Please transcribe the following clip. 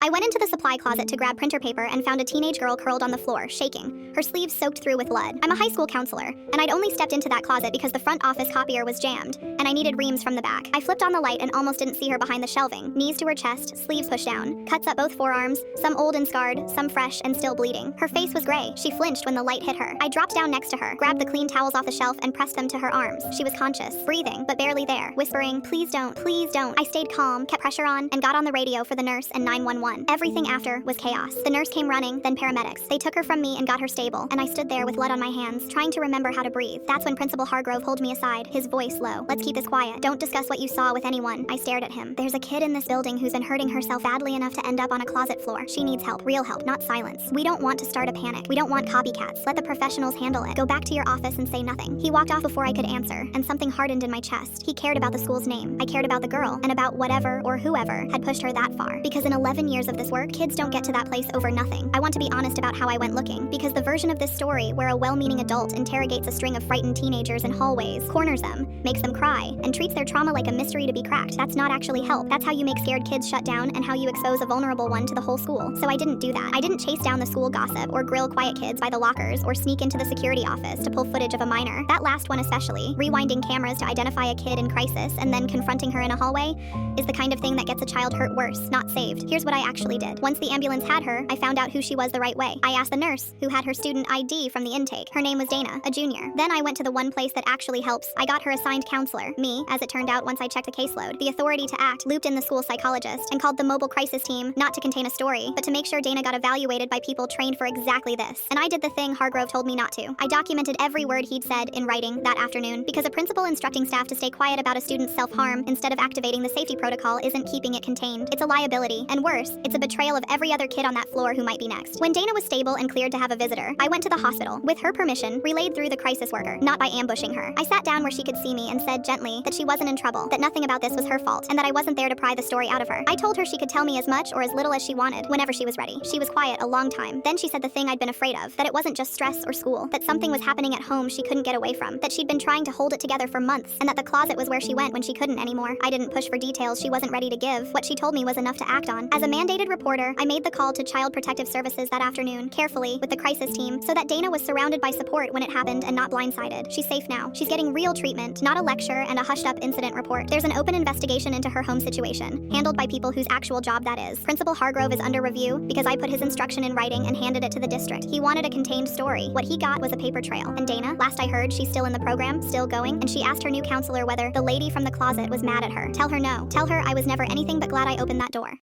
I went into the supply closet to grab printer paper and found a teenage girl curled on the floor, shaking, her sleeves soaked through with blood. I'm a high school counselor, and I'd only stepped into that closet because the front office copier was jammed, and I needed reams from the back. I flipped on the light and almost didn't see her behind the shelving, knees to her chest, sleeves pushed down, cuts up both forearms, some old and scarred, some fresh and still bleeding. Her face was gray. She flinched when the light hit her. I dropped down next to her, grabbed the clean towels off the shelf and pressed them to her arms. She was conscious, breathing, but barely there, whispering, "Please don't, please don't." I stayed calm, kept pressure on, and got on the radio for the nurse and 911. Everything after was chaos. The nurse came running, then paramedics. They took her from me and got her stable, and I stood there with blood on my hands, trying to remember how to breathe. That's when Principal Hargrove pulled me aside, his voice low. "Let's keep this quiet. Don't discuss what you saw with anyone." I stared at him. "There's a kid in this building who's been hurting herself badly enough to end up on a closet floor. She needs help, real help, not silence. We don't want to start a panic. We don't want copycats. Let the professionals handle it. Go back to your office and say nothing." He walked off before I could answer, and something hardened in my chest. He cared about the school's name. I cared about the girl, and about whatever or whoever had pushed her that far. Because in 11 years of this work, kids don't get to that place over nothing. I want to be honest about how I went looking, because the version of this story where a well-meaning adult interrogates a string of frightened teenagers in hallways, corners them, makes them cry, and treats their trauma like a mystery to be cracked, that's not actually help. That's how you make scared kids shut down and how you expose a vulnerable one to the whole school. So I didn't do that. I didn't chase down the school gossip or grill quiet kids by the lockers or sneak into the security office to pull footage of a minor. That last one especially, rewinding cameras to identify a kid in crisis and then confronting her in a hallway, is the kind of thing that gets a child hurt worse, not saved. Here's what I actually did. Once the ambulance had her, I found out who she was the right way. I asked the nurse, who had her student ID from the intake. Her name was Dana, a junior. Then I went to the one place that actually helps. I got her assigned counselor, me, as it turned out once I checked the caseload. The authority to act, looped in the school psychologist, and called the mobile crisis team, not to contain a story, but to make sure Dana got evaluated by people trained for exactly this. And I did the thing Hargrove told me not to. I documented every word he'd said in writing that afternoon, because a principal instructing staff to stay quiet about a student's self-harm instead of activating the safety protocol isn't keeping it contained. It's a liability, and worse, it's a betrayal of every other kid on that floor who might be next. When Dana was stable and cleared to have a visitor, I went to the hospital, with her permission, relayed through the crisis worker, not by ambushing her. I sat down where she could see me and said gently that she wasn't in trouble, that nothing about this was her fault, and that I wasn't there to pry the story out of her. I told her she could tell me as much or as little as she wanted, whenever she was ready. She was quiet a long time. Then she said the thing I'd been afraid of, that it wasn't just stress or school, that something was happening at home she couldn't get away from, that she'd been trying to hold it together for months, and that the closet was where she went when she couldn't anymore. I didn't push for details she wasn't ready to give. What she told me was enough to act on. As a mandated reporter, I made the call to Child Protective Services that afternoon, carefully, with the crisis team, so that Dana was surrounded by support when it happened and not blindsided. She's safe now. She's getting real treatment, not a lecture and a hushed-up incident report. There's an open investigation into her home situation, handled by people whose actual job that is. Principal Hargrove is under review because I put his instruction in writing and handed it to the district. He wanted a contained story. What he got was a paper trail. And Dana, last I heard, she's still in the program, still going, and she asked her new counselor whether the lady from the closet was mad at her. Tell her no. Tell her I was never anything but glad I opened that door.